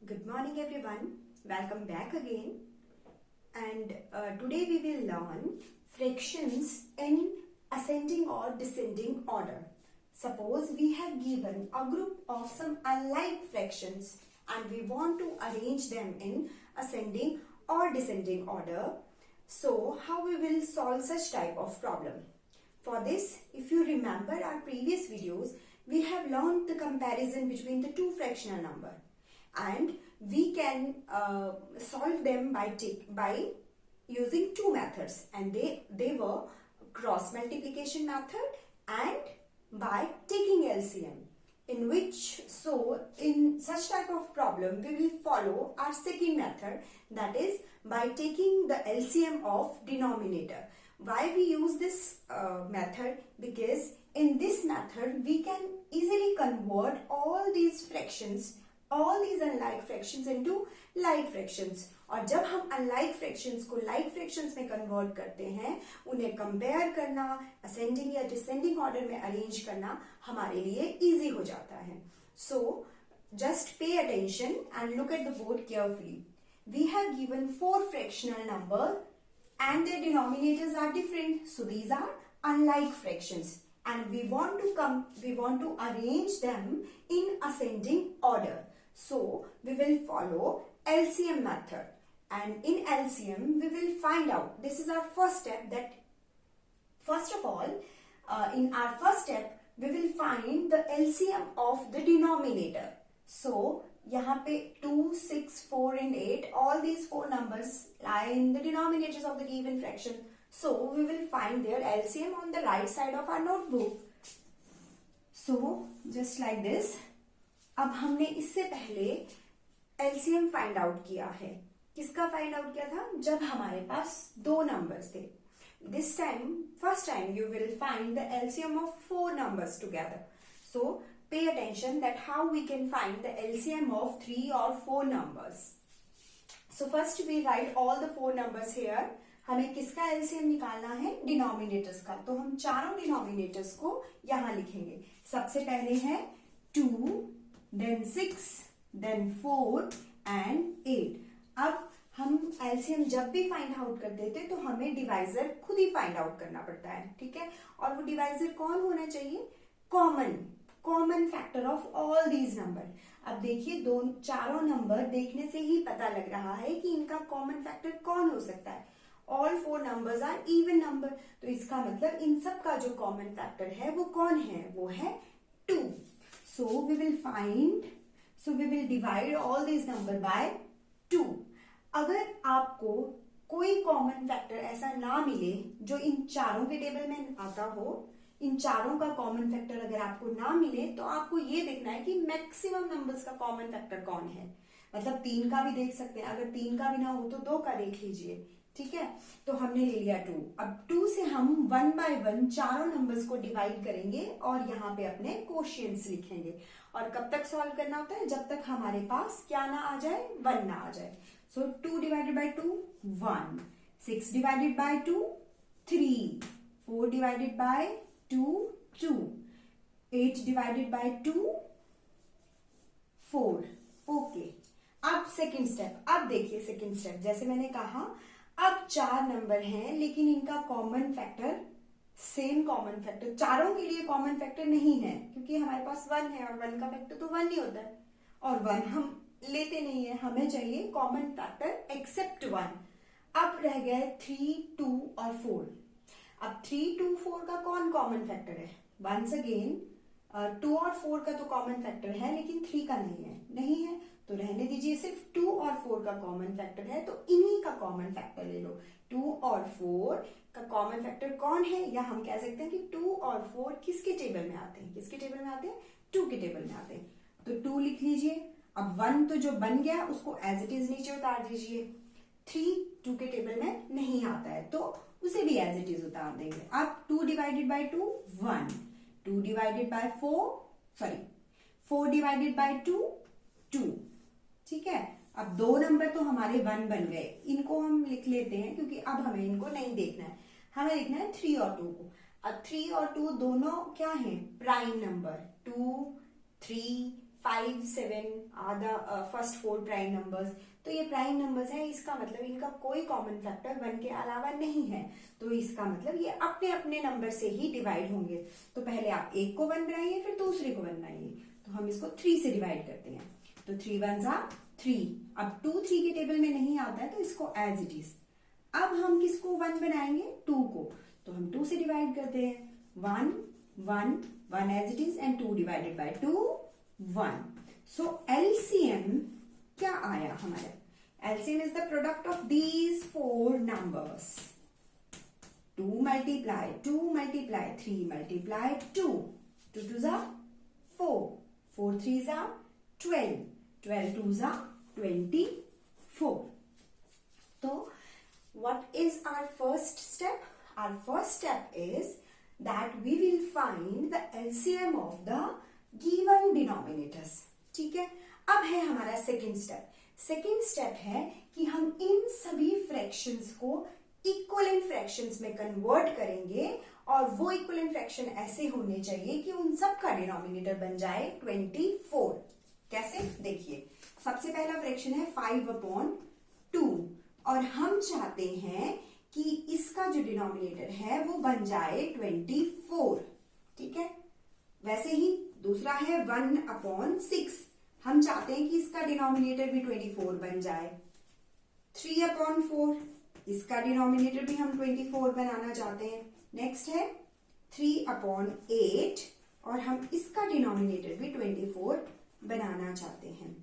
Good morning everyone, welcome back again, and today we will learn fractions in ascending or descending order. Suppose we have given a group of some unlike fractions and we want to arrange them in ascending or descending order. So how we will solve such type of problem? For this, if you remember our previous videos, we have learned the comparison between the two fractional number. And we can solve them by using two methods, and they were cross multiplication method and by taking LCM, in such type of problem we will follow our second method, that is by taking the LCM of denominator. Why we use this method? Because in this method we can easily convert all these unlike fractions into like fractions, और जब हम unlike fractions को like fractions में convert करते हैं, उन्हें compare करना, ascending या descending order में arrange करना हमारे लिए easy हो जाता है. So just pay attention and look at the board carefully. We have given 4 fractional numbers and their denominators are different, so these are unlike fractions, and we want to arrange them in ascending order. So we will follow LCM method, and in LCM we will find out, this is our first step, that first of all in our first step we will find the LCM of the denominator. So यहाँ पे 2, 6, 4 and 8, all these 4 numbers lie in the denominators of the given fraction. So we will find their LCM on the right side of our notebook. So just like this. अब हमने इससे पहले LCM find out किया है. किसका find out किया था? जब हमारे पास 2 नंबर्स थे. This time, first time you will find the LCM of 4 numbers together. So pay attention that how we can find the LCM of 3 or 4 numbers. So first we write all the 4 numbers here. हमें किसका LCM निकालना है? Denominators का. तो हम चारों denominators को यहाँ लिखेंगे. सबसे पहले है 2, then 6, then 4 and 8. अब हम LCM जब भी फाइंड आउट करते थे तो हमें डिवाइजर खुद ही फाइंड आउट करना पड़ता है, ठीक है. और वो डिवाइजर कौन होना चाहिए? Common factor of all these number. अब देखिए चारों नंबर देखने से ही पता लग रहा है कि इनका कॉमन फैक्टर कौन हो सकता है. All 4 numbers are even number, तो इसका मतलब इन सब का जो कॉमन फैक्टर है वो कौन है? वो है 2. So we will divide all these number by 2. अगर आपको कोई कॉमन फैक्टर ऐसा ना मिले जो इन चारों के टेबल में आता हो, इन चारों का कॉमन फैक्टर अगर आपको ना मिले, तो आपको ये देखना है कि मैक्सिमम नंबर्स का कॉमन फैक्टर कौन है. मतलब 3 का भी देख सकते हैं, अगर 3 का भी ना हो तो 2 का देख लीजिए, ठीक है. तो हमने ले लिया 2. अब 2 से हम 1 by 1 चारों नंबर्स को डिवाइड करेंगे और यहाँ पे अपने कोशिएंट्स लिखेंगे. और कब तक सॉल्व करना होता है? जब तक हमारे पास क्या ना आ जाए? 1 ना आ जाए. सो 2 divided by 2 1, 6 divided by 2 3, 4 divided by 2 2, 8 divided by 2 4. Okay. अब सेकेंड स्टेप. अब देखिए सेकेंड स्टेप, जैसे मैंने कहा अब 4 नंबर हैं लेकिन इनका common factor same common factor चारों के लिए कॉमन फैक्टर नहीं है, क्योंकि हमारे पास 1 है और 1 का फैक्टर तो 1 ही होता है, और 1 हम लेते नहीं है. हमें चाहिए कॉमन फैक्टर एक्सेप्ट 1. अब रह गए 3, 2 और 4. अब 3, 2, 4 का कौन कॉमन फैक्टर है? वंस अगेन 2 और 4 का तो कॉमन फैक्टर है लेकिन 3 का नहीं है, तो रहने दीजिए. सिर्फ 2 और 4 का कॉमन फैक्टर है, तो इन्हीं का कॉमन फैक्टर ले लो. 2 और 4 का कॉमन फैक्टर कौन है? या हम कह सकते हैं कि 2 और 4 किसके टेबल में आते हैं? 2 के टेबल में आते हैं. तो 2 लिख लीजिए. अब 1 तो जो बन गया उसको एज इट इज नीचे उतार दीजिए. 3 2 के टेबल में नहीं आता है तो उसे भी एज इट इज उतार देंगे. अब 2 divided by 2 1, 2 divided bye 4 divided by 2 2, ठीक है. अब 2 नंबर तो हमारे 1 बन गए, इनको हम लिख लेते हैं क्योंकि अब हमें इनको नहीं देखना है. हमें देखना है 3 और 2 को. अब 3 और 2 दोनों क्या है? Prime number. 2, 3, 5, 7 are the first 4 prime numbers. तो ये प्राइम नंबर्स है, इसका मतलब इनका कोई कॉमन फैक्टर 1 के अलावा नहीं है, तो इसका मतलब ये अपने अपने नंबर से ही डिवाइड होंगे। तो पहले आप एक को 1 बनाइए, फिर दूसरे को 1 बनाइए। तो हम इसको 3 से डिवाइड करते हैं, तो 3 1 जा 3। अब 2 3 के टेबल में नहीं आता है, तो इसको एज इट इज। अब हम किसको 1 बनाएंगे, 2 को, तो हम 2 से डिवाइड करते हैं, 1 1 1 as it is and 2 divided by 2 1। So LCM क्या आया हमारा, LCM is the product of these 4 numbers. 2 multiply 3 multiply 2, 2 2 जा 4, 4 3 जा 12, 12 2 जा 24। तो what is our first step? Our first step is that we will find the LCM of the given denominators. ठीक है, अब है हमारा सेकेंड स्टेप। सेकेंड स्टेप है कि हम इन सभी फ्रैक्शंस को इक्वलेंट फ्रैक्शंस में कन्वर्ट करेंगे, और वो इक्वलेंट फ्रैक्शन ऐसे होने चाहिए कि उन सब का डिनोमिनेटर बन जाए 24। कैसे, देखिए, सबसे पहला फ्रैक्शन है 5/2, और हम चाहते हैं कि इसका जो डिनोमिनेटर है वो बन जाए 24। ठीक है, वैसे ही दूसरा है 1/6, हम चाहते हैं कि इसका डिनोमिनेटर भी 24 बन जाए। 3/4, इसका डिनोमिनेटर भी हम 24 बनाना चाहते हैं। नेक्स्ट है 3/8, और हम इसका डिनोमिनेटर भी 24 बनाना चाहते हैं।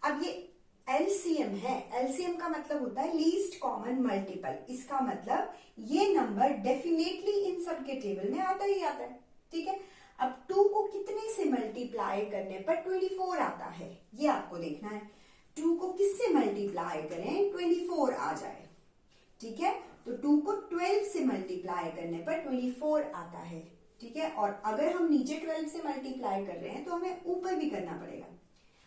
अब ये एलसीएम है, एलसीएम का मतलब होता है लीस्ट कॉमन मल्टीपल। इसका मतलब ये नंबर डेफिनेटली इन सब के टेबल में आता ही आता है। ठीक है, अब 2 को कितने से मल्टीप्लाई करने पर 24 आता है, ये आपको देखना है। 2 को किससे मल्टीप्लाई करें 24 आ जाए। ठीक है, तो 2 को 12 से मल्टीप्लाई करने पर 24 आता है। ठीक है, और अगर हम नीचे 12 से मल्टीप्लाई कर रहे हैं तो हमें ऊपर भी करना पड़ेगा।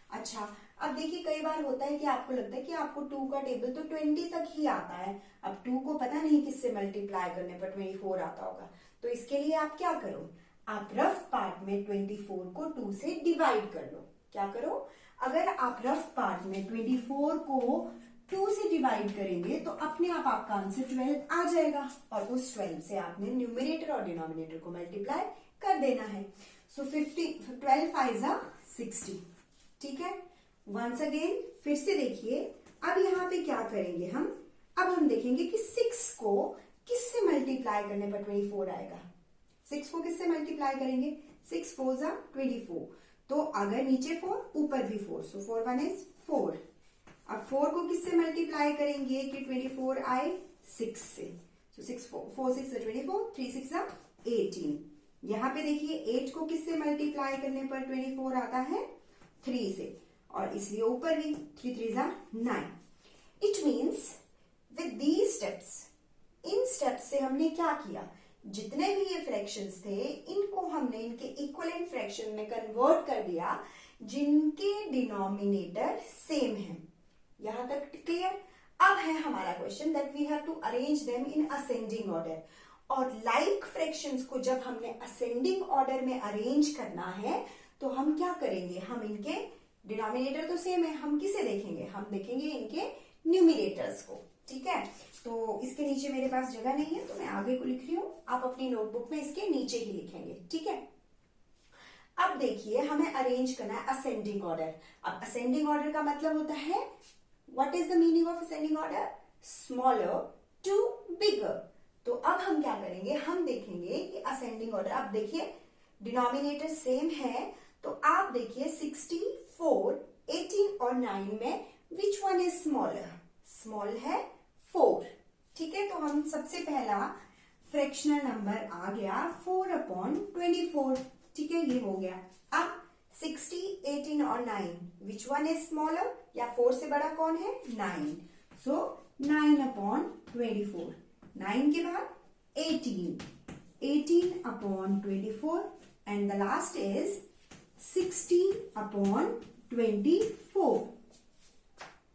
अच्छा, अब देखिए, कई बार होता है कि आपको लगता है कि आपको 2 का टेबल तो 20 तक ही आता है, अब 2 को पता नहीं किससे मल्टीप्लाई करने पर 24 आता होगा। तो इसके लिए आप क्या करो, आप रफ पार्ट में 24 को 2 से डिवाइड कर लो। क्या करो, अगर आप रफ पार्ट में 24 को 2 से डिवाइड करेंगे तो अपने आप आपका आंसर 12 आ जाएगा, और उस 12 से आपने न्यूमरेटर और डिनोमिनेटर को मल्टीप्लाई कर देना है। सो 12 5 जा 60। ठीक है, वंस अगेन फिर से देखिए, अब यहाँ पे क्या करेंगे हम, अब हम देखेंगे कि 6 को किससे मल्टीप्लाई करने पर 24 आएगा। 6 को किससे मल्टीप्लाई करेंगे, 6 4 जा 24, तो अगर नीचे 4 ऊपर भी 4, सो 4 1 इज 4। अब 4 को किससे मल्टीप्लाई करेंगे कि 24 आए, 6 से, सो 6 4 6 24, 3 6 जा 18। यहाँ पे देखिए 8 को किससे मल्टीप्लाई करने पर 24 आता है, 3 से, और इसलिए ऊपर भी 3 3 जा 9। It means with these steps, in steps से हमने क्या किया, जितने भी ये फ्रैक्शंस थे इनको हमने इनके इक्वलेंट फ्रैक्शन में कन्वर्ट कर दिया जिनके डिनोमिनेटर सेम है। यहां तक क्लियर। अब है हमारा question that we have to arrange them in ascending order, और लाइक फ्रैक्शंस को जब हमने असेंडिंग ऑर्डर में अरेंज करना है तो हम क्या करेंगे, हम इनके डिनोमिनेटर तो सेम है, हम किसे देखेंगे, हम देखेंगे इनके न्यूमिनेटर्स को। ठीक है, तो इसके नीचे मेरे पास जगह नहीं है तो मैं आगे को लिख रही हूं, आप अपनी नोटबुक में इसके नीचे ही लिखेंगे। ठीक है, अब देखिए हमें अरेंज करना है असेंडिंग ऑर्डर। अब असेंडिंग ऑर्डर का मतलब होता है, what is the meaning of ascending order, smaller to bigger. तो अब हम क्या करेंगे, हम देखेंगे कि असेंडिंग ऑर्डर, अब देखिए डिनोमिनेटर सेम है, तो आप देखिए 64, 18 और 9 में विच वन इज स्मॉलर, स्मॉल है 4। ठीक है, तो हम सबसे पहला फ्रैक्शनल नंबर आ गया 4/24। ठीक है, ये हो गया। अब 60, 18 और 9 विच वन इज स्मॉलर, या 4 से बड़ा कौन है, 9, सो 9/24। 9 के बाद 18, 18/24, and the last is 60/24।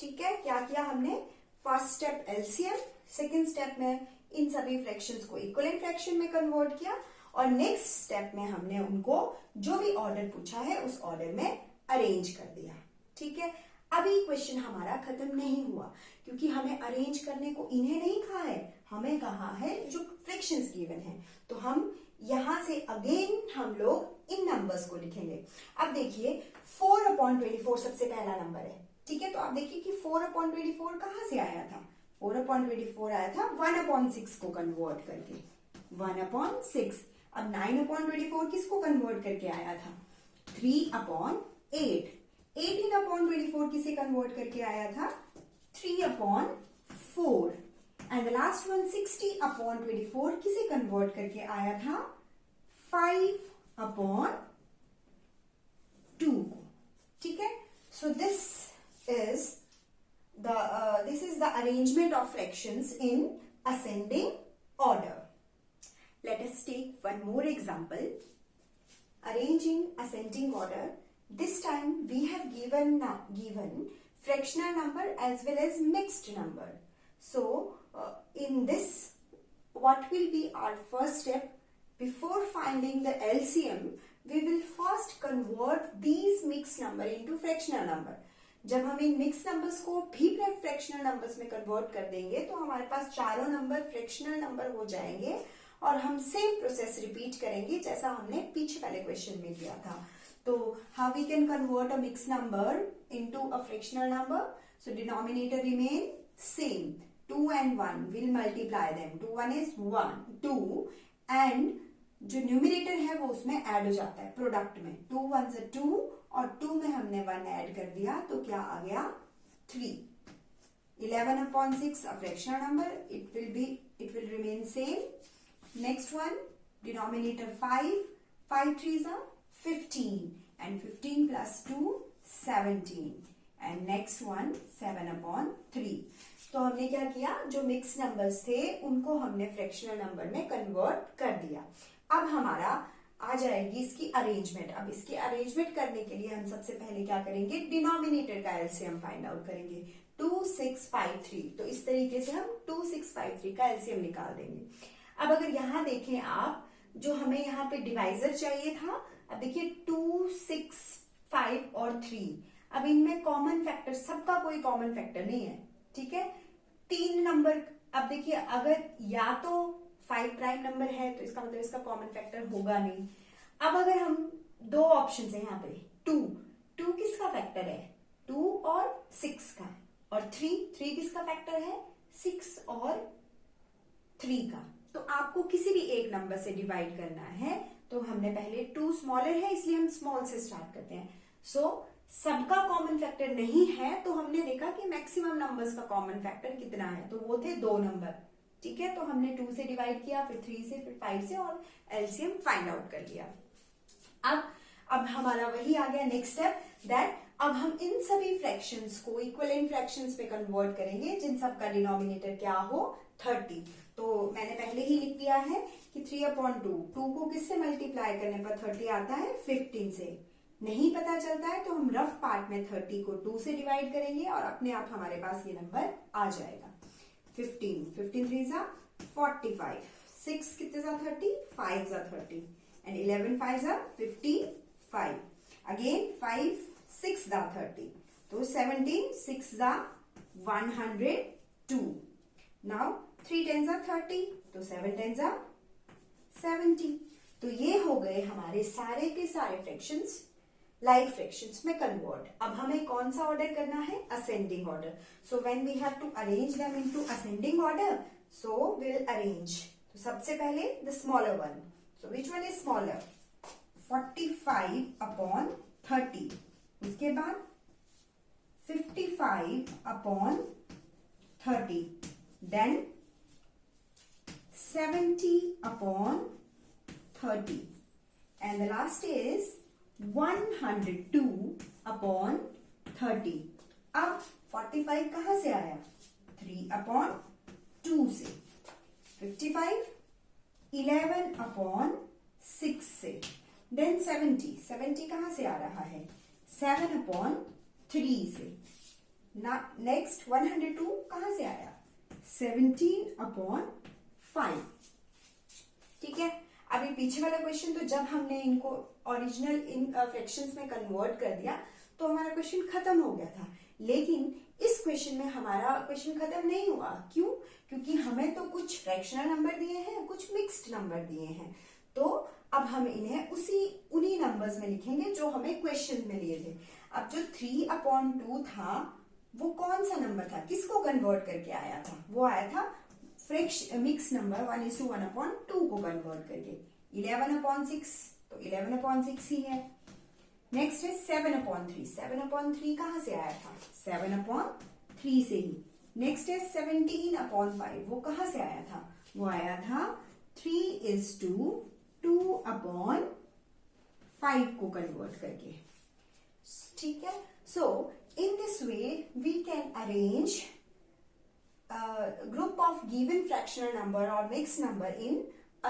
ठीक है, क्या किया हमने, first step LCM, second step में इन सभी फ्रैक्शंस को इक्वलेंट फ्रैक्शन में कन्वर्ट किया, और नेक्स्ट स्टेप में हमने उनको जो भी ऑर्डर पूछा है उस ऑर्डर में अरेंज कर दिया। ठीक है, अभी क्वेश्चन हमारा खत्म नहीं हुआ, क्योंकि हमें अरेंज करने को इन्हें नहीं कहा है, हमें कहा है जो फ्रैक्शंस गिवन है। तो हम यहां से अगेन हम लोग इन नंबर्स को लिखेंगे। अब देखिए 4/24 सबसे पहला नंबर है। ठीक है, तो आप देखिए कि 4/24 कहां से आया था। 4/24 आया था 1/6 को कन्वर्ट करके, 1/6। अब 9/24 किसको कन्वर्ट करके आया था, 3/8। 18/24 किसे कन्वर्ट करके आया था, 3/4। एंड द लास्ट वन 60/24 किसे कन्वर्ट करके आया था, 5/2 को। ठीक है, so this is the arrangement of fractions in ascending order. Let us take one more example. Arranging ascending order. This time we have given fractional number as well as mixed number. So in this, what will be our first step? Before finding the LCM, we will first convert these mixed number into fractional number. जब हम in mix numbers को भी fractional numbers में convert कर देंगे तो हमारे पास चारों नंबर फ्रैक्शनल नंबर हो जाएंगे, और हम सेम प्रोसेस रिपीट करेंगे जैसा हमने पीछे वाले क्वेश्चन में किया था। तो how we can convert a mix number into a fractional number? So denominator remain same, 2 and 1 will multiply them. 2 1 is 1 2, and जो न्यूमिनेटर है वो उसमें ऐड हो जाता है प्रोडक्ट में। 2 1 से 2 और 2 में हमने 1 ऐड कर दिया, तो क्या आ गया, 3। 11/6 a fractional number, it will remain same. Next one, denominator 5, 5 3s are 15, and 15 plus 2 17, and next one 7/3। तो हमने क्या किया, जो मिक्स नंबर्स थे उनको हमने फ्रैक्शनल नंबर में कन्वर्ट कर दिया। अब हमारा आ जाएगी इसकी अरेंजमेंट। अब इसकी अरेंजमेंट करने के लिए हम सबसे पहले क्या करेंगे, डिनोमिनेटर का एलसीएम फाइंड आउट करेंगे। 2653, तो इस तरीके से हम 2653 का एलसीएम निकाल देंगे। अब अगर यहां देखें आप, जो हमें यहाँ पे डिवाइजर चाहिए था, अब देखिए 2 6 5 और 3, अब इनमें कॉमन फैक्टर, सबका कोई कॉमन फैक्टर नहीं है। ठीक है, 3 नंबर, अब देखिए अगर या तो 5 प्राइम नंबर है तो इसका मतलब इसका कॉमन फैक्टर होगा नहीं। अब अगर हम दो ऑप्शन है यहाँ पे, 2 किसका फैक्टर है, 2 और 6 का, और 3 किसका फैक्टर है, 6 और 3 का। तो आपको किसी भी एक नंबर से डिवाइड करना है, तो हमने पहले 2 स्मॉलर है इसलिए हम स्मॉल से स्टार्ट करते हैं। सो सबका कॉमन फैक्टर नहीं है, तो हमने देखा कि मैक्सिमम नंबर्स का कॉमन फैक्टर कितना है, तो वो थे 2 नंबर। ठीक है, तो हमने 2 से डिवाइड किया, फिर 3 से, फिर 5 से, और एलसीएम फाइंड आउट कर लिया। अब हमारा वही आ गया नेक्स्ट स्टेप, दैट अब हम इन सभी फ्रैक्शंस को इक्विवेलेंट फ्रैक्शंस में कन्वर्ट करेंगे जिन सब का डिनोमिनेटर क्या हो, 30। तो मैंने पहले ही लिख दिया है कि 3/2, 2 को किससे मल्टीप्लाई करने पर 30 आता है, 15 से। नहीं पता चलता है तो हम रफ पार्ट में 30 को 2 से डिवाइड करेंगे और अपने आप हमारे पास ये नंबर आ जाएगा। 15 3s are 45, 6 कितने जा 30, 5 जा 30, and 11 5s are 55, again 5 6 जा 30, तो 17 6 जा 102। now 3 10s are 30, तो 7 10s are 70। तो ये हो गए हमारे सारे के सारे फ्रैक्शंस लाइक फ्रैक्शंस में कन्वर्ट। अब हमें कौन सा ऑर्डर करना है, ascending order. So when we have to arrange them into ascending order, so we will arrange. तो सबसे पहले the smaller one, so which one is smaller, 45/30। उसके बाद 55/30, then 70/30, and the last is 102/30। अब 45 कहां से आया, 3/2 से, 55 11/6 से, देन 70 कहां से आ रहा है, 7/3 से। नेक्स्ट 102 कहां से आया, 17/5। ठीक है, अभी पीछे वाला क्वेश्चन तो जब हमने इनको ओरिजिनल इन फ्रैक्शंस में कन्वर्ट कर दिया तो हमारा क्वेश्चन खत्म हो गया था, लेकिन इस क्वेश्चन में हमारा क्वेश्चन खत्म नहीं हुआ। क्यों? क्योंकि हमें तो कुछ फ्रैक्शनल नंबर दिए हैं, कुछ मिक्स्ड नंबर दिए हैं, तो अब हम इन्हें उन्हीं नंबर्स में लिखेंगे जो हमें क्वेश्चन में लिए थे। अब जो 3/2 था वो कौन सा नंबर था, किसको कन्वर्ट करके आया था? वो आया था मिक्स नंबर 1:1/2 को कन्वर्ट करके। 11/6 तो 11/6 ही है। नेक्स्ट है 7/3। 7/3 कहां से आया था? 7/3 से ही। नेक्स्ट है 17/5। वो कहां से आया था? वो आया था 3:2/5 को कन्वर्ट करके। ठीक है। So in this way we can arrange group of given fractional number or mixed number in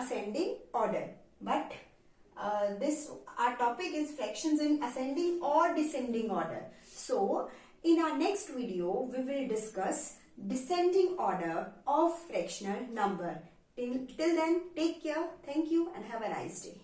ascending order. But our topic is fractions in ascending or descending order. So in our next video we will discuss descending order of fractional number. Till then, take care. Thank you and have a nice day.